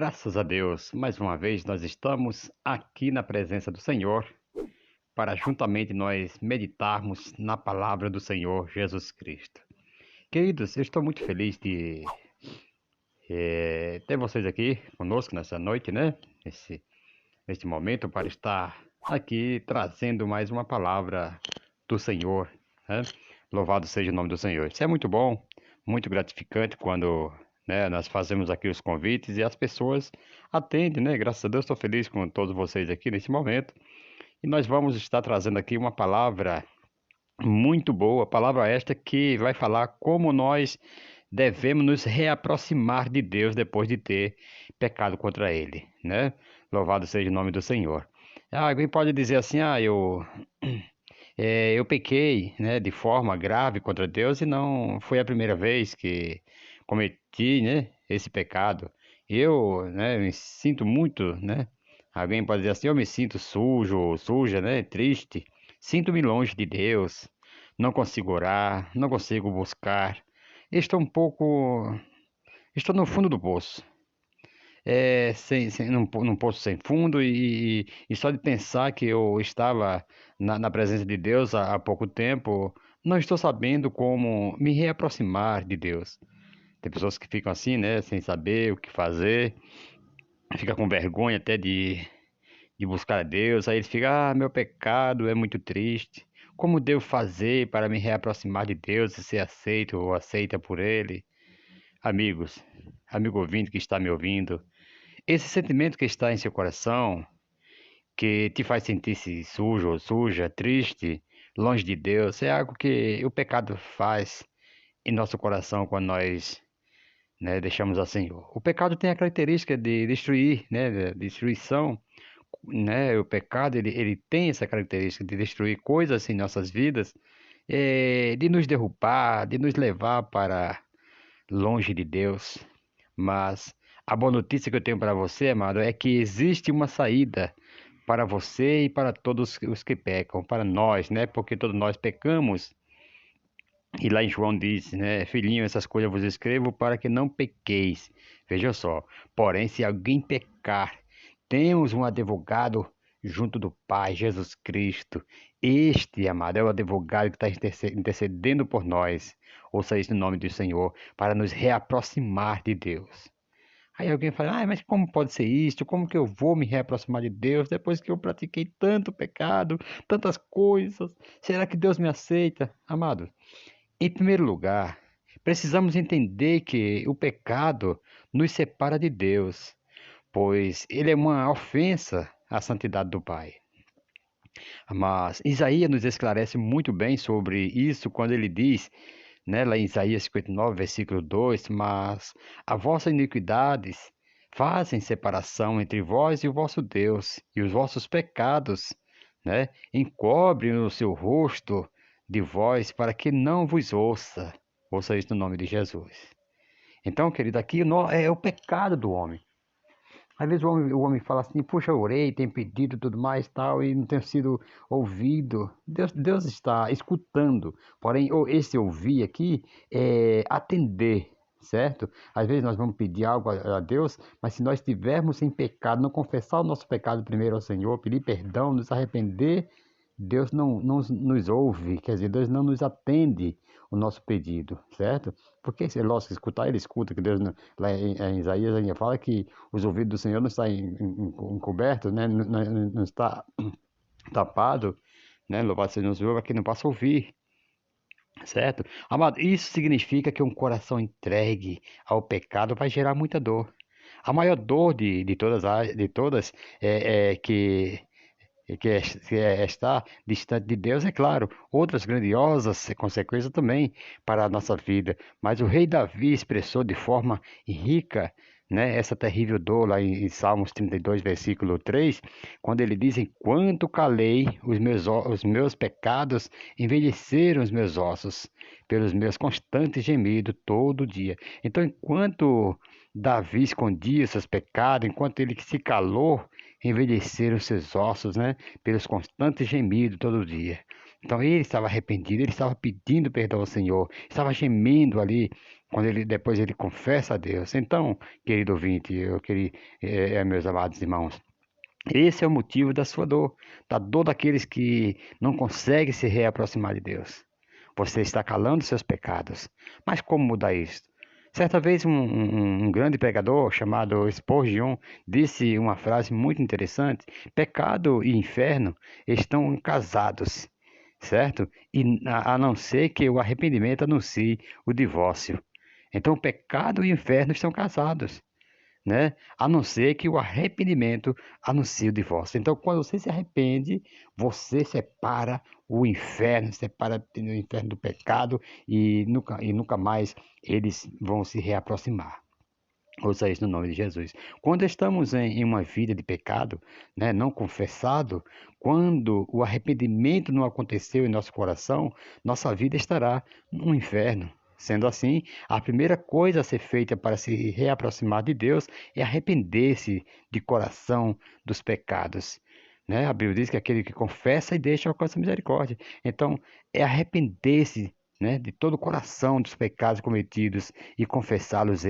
Graças a Deus, mais uma vez nós estamos aqui na presença do Senhor para juntamente nós meditarmos na palavra do Senhor Jesus Cristo. Queridos, eu estou muito feliz de ter vocês aqui conosco nessa noite, né? Neste momento para estar aqui trazendo mais uma palavra do Senhor, né? Louvado seja o nome do Senhor. Isso é muito bom, muito gratificante quando, né, nós fazemos aqui os convites e as pessoas atendem, né? Graças a Deus estou feliz com todos vocês aqui nesse momento. E nós vamos estar trazendo aqui uma palavra muito boa, palavra esta que vai falar como nós devemos nos reaproximar de Deus depois de ter pecado contra Ele, né? Louvado seja o nome do Senhor. Alguém pode dizer assim, eu pequei, né, de forma grave contra Deus e não foi a primeira vez que cometi, né, esse pecado. Eu, né, me sinto muito, né? Alguém pode dizer assim, eu me sinto sujo, suja, né, triste. Sinto-me longe de Deus. Não consigo orar, não consigo buscar. Estou um pouco, estou no fundo do poço. Num poço sem fundo e só de pensar que eu estava na presença de Deus há pouco tempo, não estou sabendo como me reaproximar de Deus. Tem pessoas que ficam assim, né, sem saber o que fazer, fica com vergonha até de buscar a Deus, aí eles ficam, meu pecado é muito triste. Como devo fazer para me reaproximar de Deus e ser aceito ou aceita por Ele? Amigos, amigo ouvinte que está me ouvindo, esse sentimento que está em seu coração, que te faz sentir-se sujo ou suja, triste, longe de Deus, é algo que o pecado faz em nosso coração quando nós, né, deixamos assim. O pecado tem a característica de destruir, né, de destruição, né? O pecado ele tem essa característica de destruir coisas em nossas vidas, de nos derrubar, de nos levar para longe de Deus. Mas a boa notícia que eu tenho para você, amado, é que existe uma saída para você e para todos os que pecam, para nós, né? Porque todos nós pecamos. E lá em João diz, né? Filhinho, essas coisas eu vos escrevo para que não pequeis. Veja só. Porém, se alguém pecar, temos um advogado junto do Pai, Jesus Cristo. Este, amado, é o advogado que está intercedendo por nós. Ouça isso no nome do Senhor, para nos reaproximar de Deus. Aí alguém fala, mas como pode ser isso? Como que eu vou me reaproximar de Deus depois que eu pratiquei tanto pecado, tantas coisas? Será que Deus me aceita? Amado, em primeiro lugar, precisamos entender que o pecado nos separa de Deus, pois ele é uma ofensa à santidade do Pai. Mas Isaías nos esclarece muito bem sobre isso quando ele diz, né, lá em Isaías 59, versículo 2, mas as vossas iniquidades fazem separação entre vós e o vosso Deus, e os vossos pecados, né, encobrem o seu rosto de vós para que não vos ouça. Ouça isso no nome de Jesus. Então, querido, aqui é o pecado do homem. Às vezes o homem fala assim, puxa, eu orei, tenho pedido tudo mais tal, e não tenho sido ouvido. Deus está escutando. Porém, esse ouvir aqui é atender, certo? Às vezes nós vamos pedir algo a Deus, mas se nós estivermos em pecado, não confessar o nosso pecado primeiro ao Senhor, pedir perdão, nos arrepender, Deus não nos ouve, quer dizer, Deus não nos atende o nosso pedido, certo? Porque, é lógico, escutar, ele escuta, que Deus, lá em Isaías, ainda fala que os ouvidos do Senhor não estão encobertos, né? Não está tapado, né? Louvado seja o Senhor, para que não possa ouvir, certo? Amado, isso significa que um coração entregue ao pecado vai gerar muita dor. A maior dor de todas que é estar distante de Deus, é claro, outras grandiosas consequências também para a nossa vida. Mas o rei Davi expressou de forma rica, né, essa terrível dor lá em Salmos 32, versículo 3, quando ele diz: Enquanto calei, os meus pecados envelheceram os meus ossos, pelos meus constantes gemidos todo dia. Então, enquanto Davi escondia seus pecados, enquanto ele se calou, envelheceram seus ossos, né? Pelos constantes gemidos todo dia. Então ele estava arrependido, ele estava pedindo perdão ao Senhor, estava gemendo ali, quando ele depois ele confessa a Deus. Então, querido ouvinte, meus amados irmãos, esse é o motivo da dor daqueles que não conseguem se reaproximar de Deus. Você está calando seus pecados. Mas como mudar isso? Certa vez um grande pregador chamado Spurgeon disse uma frase muito interessante: pecado e inferno estão casados, certo? E a não ser que o arrependimento anuncie o divórcio. Então, o pecado e o inferno estão casados, né? A não ser que o arrependimento anuncie o divórcio. Então, quando você se arrepende, você separa o inferno, separa o inferno do pecado e nunca mais eles vão se reaproximar. Ouça isso no nome de Jesus. Quando estamos em uma vida de pecado, né, não confessado, quando o arrependimento não aconteceu em nosso coração, nossa vida estará no inferno. Sendo assim, a primeira coisa a ser feita para se reaproximar de Deus é arrepender-se de coração dos pecados. Né? A Bíblia diz que aquele que confessa e deixa alcança misericórdia. Então, é arrepender-se, né, de todo o coração dos pecados cometidos e confessá-los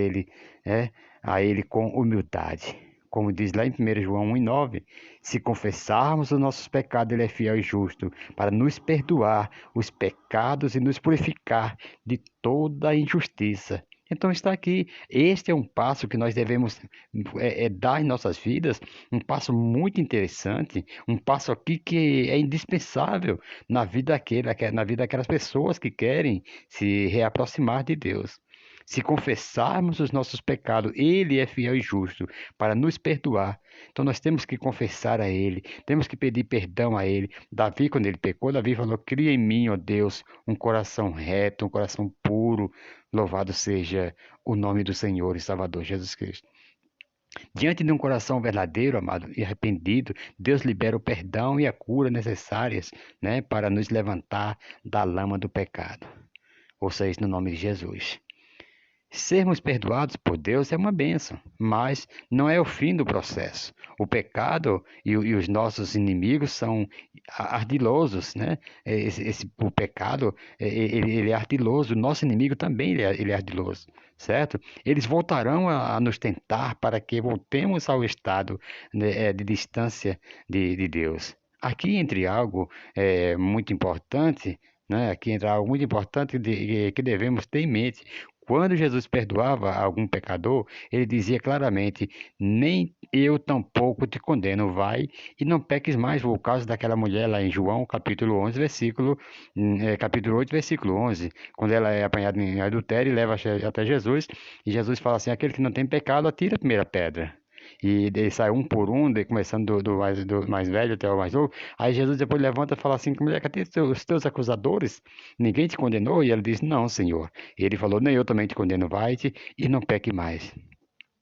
a Ele com humildade. Como diz lá em 1 João 1,9, se confessarmos os nossos pecados, Ele é fiel e justo para nos perdoar os pecados e nos purificar de toda injustiça. Então está aqui, este é um passo que nós devemos dar em nossas vidas, um passo muito interessante, um passo aqui que é indispensável na vida daquelas pessoas que querem se reaproximar de Deus. Se confessarmos os nossos pecados, Ele é fiel e justo para nos perdoar. Então nós temos que confessar a Ele, temos que pedir perdão a Ele. Davi, quando ele pecou, Davi falou: cria em mim, ó Deus, um coração reto, um coração puro. Louvado seja o nome do Senhor e Salvador Jesus Cristo. Diante de um coração verdadeiro, amado, e arrependido, Deus libera o perdão e a cura necessárias, né, para nos levantar da lama do pecado. Ouça isso no nome de Jesus. Sermos perdoados por Deus é uma bênção, mas não é o fim do processo. O pecado e os nossos inimigos são ardilosos, né? O pecado, ele é ardiloso, o nosso inimigo também ele é ardiloso, certo? Eles voltarão a nos tentar para que voltemos ao estado, né, de distância de Deus. Aqui entre algo muito importante, né? Aqui entra algo muito importante que devemos ter em mente. Quando Jesus perdoava algum pecador, ele dizia claramente: nem eu tampouco te condeno, vai e não peques mais, por causa daquela mulher lá em João, capítulo 11, capítulo 8, versículo 11, quando ela é apanhada em adultério e leva até Jesus, e Jesus fala assim: aquele que não tem pecado, atira a primeira pedra. E ele sai um por um, começando do mais velho até o mais novo. Aí Jesus depois levanta e fala assim: mulher, cadê os teus acusadores? Ninguém te condenou? E ela diz: não, Senhor. E ele falou: nem eu também te condeno, vai-te e não peque mais.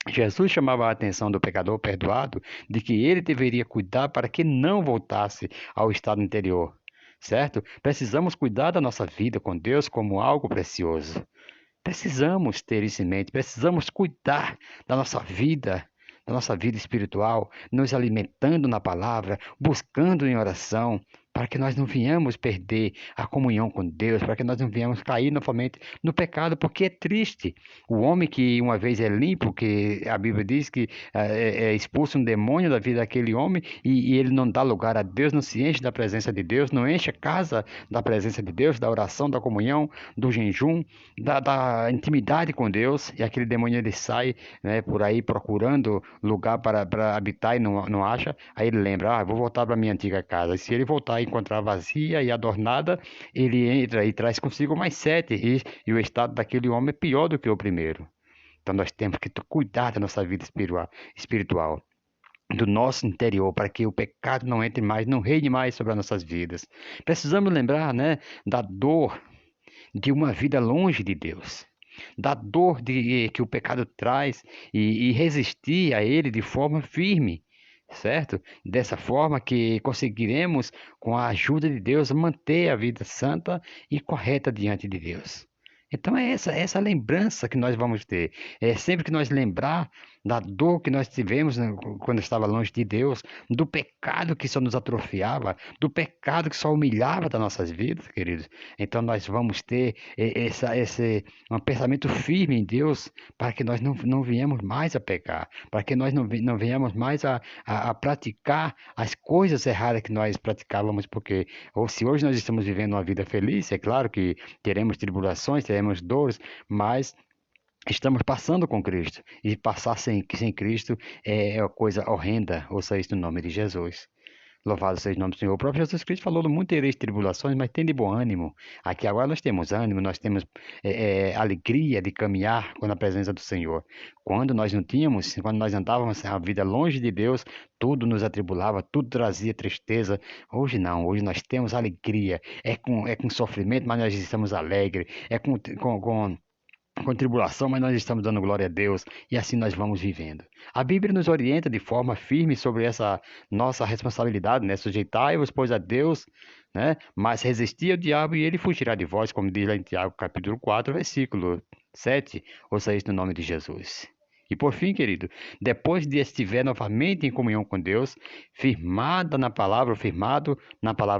Jesus chamava a atenção do pecador perdoado de que ele deveria cuidar para que não voltasse ao estado anterior, certo? Precisamos cuidar da nossa vida com Deus como algo precioso. Precisamos ter isso em mente, precisamos cuidar da nossa vida espiritual, nos alimentando na palavra, buscando em oração, para que nós não venhamos perder a comunhão com Deus, para que nós não venhamos cair novamente no pecado, porque é triste. O homem que uma vez é limpo, que a Bíblia diz que é expulso um demônio da vida daquele homem e ele não dá lugar a Deus, não se enche da presença de Deus, não enche a casa da presença de Deus, da oração, da comunhão, do jejum, da intimidade com Deus, e aquele demônio ele sai, né, por aí procurando lugar para habitar e não acha, aí ele lembra: vou voltar para minha antiga casa. E se ele voltar e encontrar vazia e adornada, ele entra e traz consigo mais sete, e o estado daquele homem é pior do que o primeiro. Então nós temos que cuidar da nossa vida espiritual, do nosso interior, para que o pecado não entre mais, não reine mais sobre as nossas vidas. Precisamos lembrar, né, da dor de uma vida longe de Deus, da dor que o pecado traz e resistir a ele de forma firme, certo? Dessa forma que conseguiremos, com a ajuda de Deus, manter a vida santa e correta diante de Deus. Então é essa lembrança que nós vamos ter. É sempre que nós lembrar da dor que nós tivemos, né, quando estava longe de Deus, do pecado que só nos atrofiava, do pecado que só humilhava das nossas vidas, queridos. Então nós vamos ter esse um pensamento firme em Deus para que nós não venhamos mais a pecar, para que nós não venhamos mais a praticar as coisas erradas que nós praticávamos, porque ou se hoje nós estamos vivendo uma vida feliz, é claro que teremos tribulações, teremos dores, mas estamos passando com Cristo. E passar sem Cristo é uma coisa horrenda, ouça isso no nome de Jesus. Louvado seja o nome do Senhor. O próprio Jesus Cristo falou: no mundo tereis tribulações, mas tem de bom ânimo. Aqui agora nós temos ânimo, nós temos alegria de caminhar na presença do Senhor. Quando nós não tínhamos, quando nós andávamos a vida longe de Deus, tudo nos atribulava, tudo trazia tristeza. Hoje não, hoje nós temos alegria. É com sofrimento, mas nós estamos alegres. É com tribulação, mas nós estamos dando glória a Deus e assim nós vamos vivendo. A Bíblia nos orienta de forma firme sobre essa nossa responsabilidade, né? Sujeitai-vos, pois, a Deus, né? Mas resisti ao diabo e ele fugirá de vós, como diz lá em Tiago, capítulo 4, versículo 7. Ouça isso no nome de Jesus. E por fim, querido, depois de estiver novamente em comunhão com Deus, firmado na palavra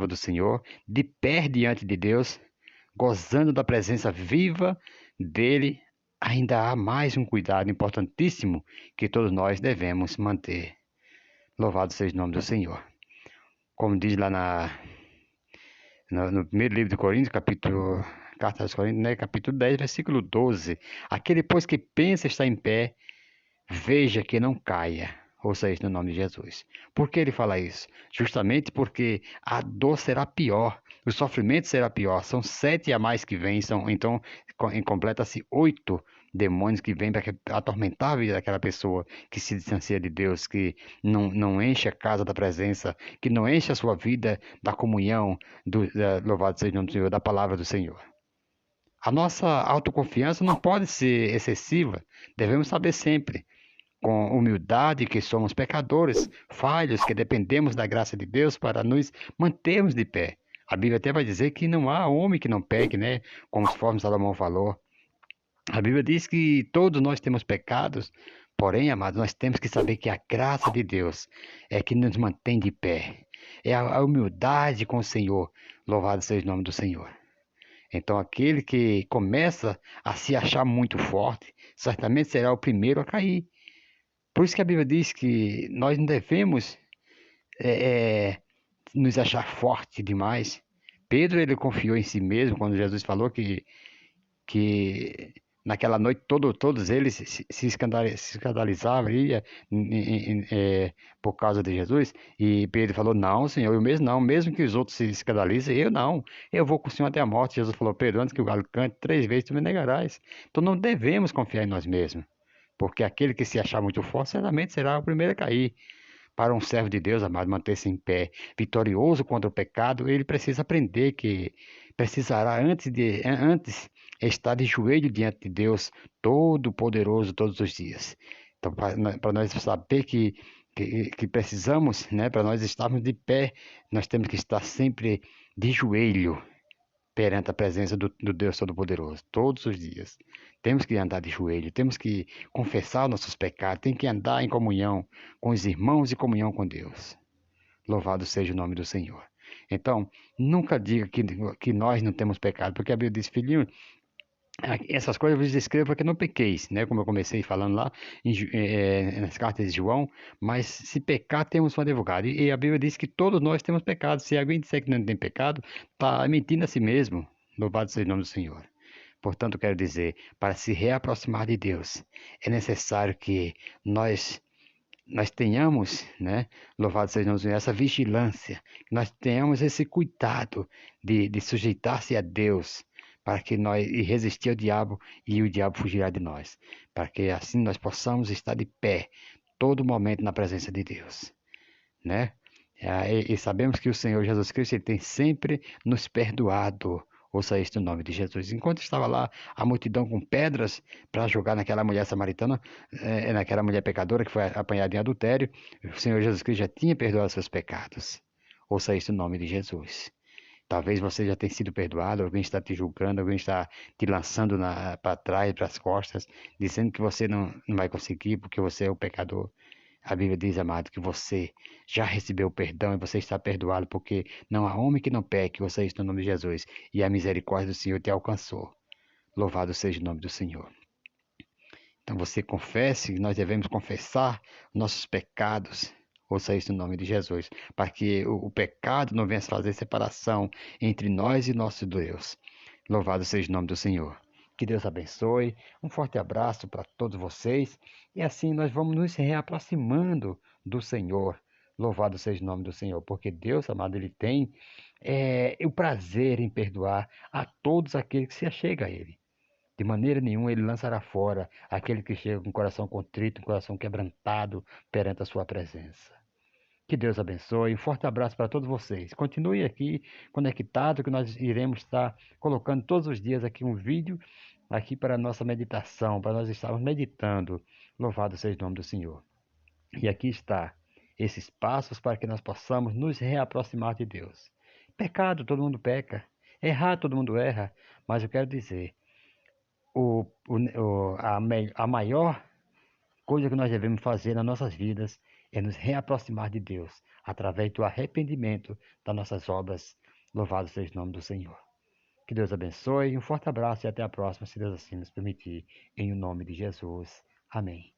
do Senhor, de pé diante de Deus, gozando da presença viva dele, ainda há mais um cuidado importantíssimo que todos nós devemos manter. Louvado seja o nome do Senhor. Como diz lá no primeiro livro de Coríntios, Carta aos Coríntios, né, capítulo 10, versículo 12. Aquele, pois, que pensa estar em pé, veja que não caia. Ouça isso no nome de Jesus. Por que ele fala isso? Justamente porque a dor será pior, o sofrimento será pior. São 7 a mais que vêm, então completa-se 8 demônios que vêm para atormentar a vida daquela pessoa que se distancia de Deus, que não enche a casa da presença, que não enche a sua vida da comunhão, louvado seja o nome do Senhor, da palavra do Senhor. A nossa autoconfiança não pode ser excessiva, devemos saber sempre com humildade que somos pecadores, falhos, que dependemos da graça de Deus para nos mantermos de pé. A Bíblia até vai dizer que não há homem que não peque, né? Conforme Salomão falou. A Bíblia diz que todos nós temos pecados, porém, amados, nós temos que saber que a graça de Deus é que nos mantém de pé. É a humildade com o Senhor. Louvado seja o nome do Senhor. Então, aquele que começa a se achar muito forte, certamente será o primeiro a cair. Por isso que a Bíblia diz que nós não devemos é, é, nos achar forte demais. Pedro, ele confiou em si mesmo quando Jesus falou que naquela noite todos eles se escandalizavam por causa de Jesus. E Pedro falou: não, Senhor, eu mesmo não, mesmo que os outros se escandalizem, eu não, eu vou com o Senhor até a morte. Jesus falou: Pedro, antes que o galo cante 3 vezes, tu me negarás. Então não devemos confiar em nós mesmos, porque aquele que se achar muito forte certamente será o primeiro a cair. Para um servo de Deus, amado, manter-se em pé, vitorioso contra o pecado, ele precisa aprender que precisará antes estar de joelho diante de Deus Todo-Poderoso todos os dias. Então, para nós saber que precisamos, né, para nós estarmos de pé, nós temos que estar sempre de joelho perante a presença do Deus Todo-Poderoso, todos os dias. Temos que andar de joelho, temos que confessar nossos pecados, temos que andar em comunhão com os irmãos e comunhão com Deus. Louvado seja o nome do Senhor. Então, nunca diga que nós não temos pecado, porque a Bíblia diz: filhinho, essas coisas eu vos escrevo para que não pequeis, né? Como eu comecei falando lá nas cartas de João, mas se pecar, temos um advogado. E a Bíblia diz que todos nós temos pecado. Se alguém disser que não tem pecado, está mentindo a si mesmo. Louvado seja o nome do Senhor. Portanto, quero dizer, para se reaproximar de Deus, é necessário que nós tenhamos, né? Louvado seja o nome do Senhor, essa vigilância, que nós tenhamos esse cuidado de sujeitar-se a Deus, para que nós e resistir ao diabo e o diabo fugirá de nós, para que assim nós possamos estar de pé todo momento na presença de Deus, né? E sabemos que o Senhor Jesus Cristo ele tem sempre nos perdoado. Ouça isto no nome de Jesus. Enquanto estava lá a multidão com pedras para jogar naquela mulher samaritana, naquela mulher pecadora que foi apanhada em adultério, o Senhor Jesus Cristo já tinha perdoado seus pecados. Ouça isto no nome de Jesus. Talvez você já tenha sido perdoado, alguém está te julgando, alguém está te lançando para trás, para as costas, dizendo que você não vai conseguir porque você é o pecador. A Bíblia diz, amado, que você já recebeu perdão e você está perdoado, porque não há homem que não peque, você está no nome de Jesus, e a misericórdia do Senhor te alcançou. Louvado seja o nome do Senhor. Então você confesse, nós devemos confessar nossos pecados, ouça isso no nome de Jesus, para que o pecado não venha fazer separação entre nós e nosso Deus. Louvado seja o nome do Senhor. Que Deus abençoe. Um forte abraço para todos vocês. E assim nós vamos nos reaproximando do Senhor. Louvado seja o nome do Senhor, porque Deus, amado, Ele tem o prazer em perdoar a todos aqueles que se achegam a Ele. De maneira nenhuma ele lançará fora aquele que chega com o coração contrito, com o coração quebrantado perante a sua presença. Que Deus abençoe. Um forte abraço para todos vocês. Continue aqui conectado, que nós iremos estar colocando todos os dias aqui um vídeo aqui para a nossa meditação, para nós estarmos meditando. Louvado seja o nome do Senhor. E aqui está esses passos para que nós possamos nos reaproximar de Deus. Pecado, todo mundo peca. Errar, todo mundo erra. Mas eu quero dizer, a maior coisa que nós devemos fazer nas nossas vidas é nos reaproximar de Deus através do arrependimento das nossas obras. Louvado seja o nome do Senhor. Que Deus abençoe, um forte abraço e até a próxima, se Deus assim nos permitir, em o nome de Jesus. Amém.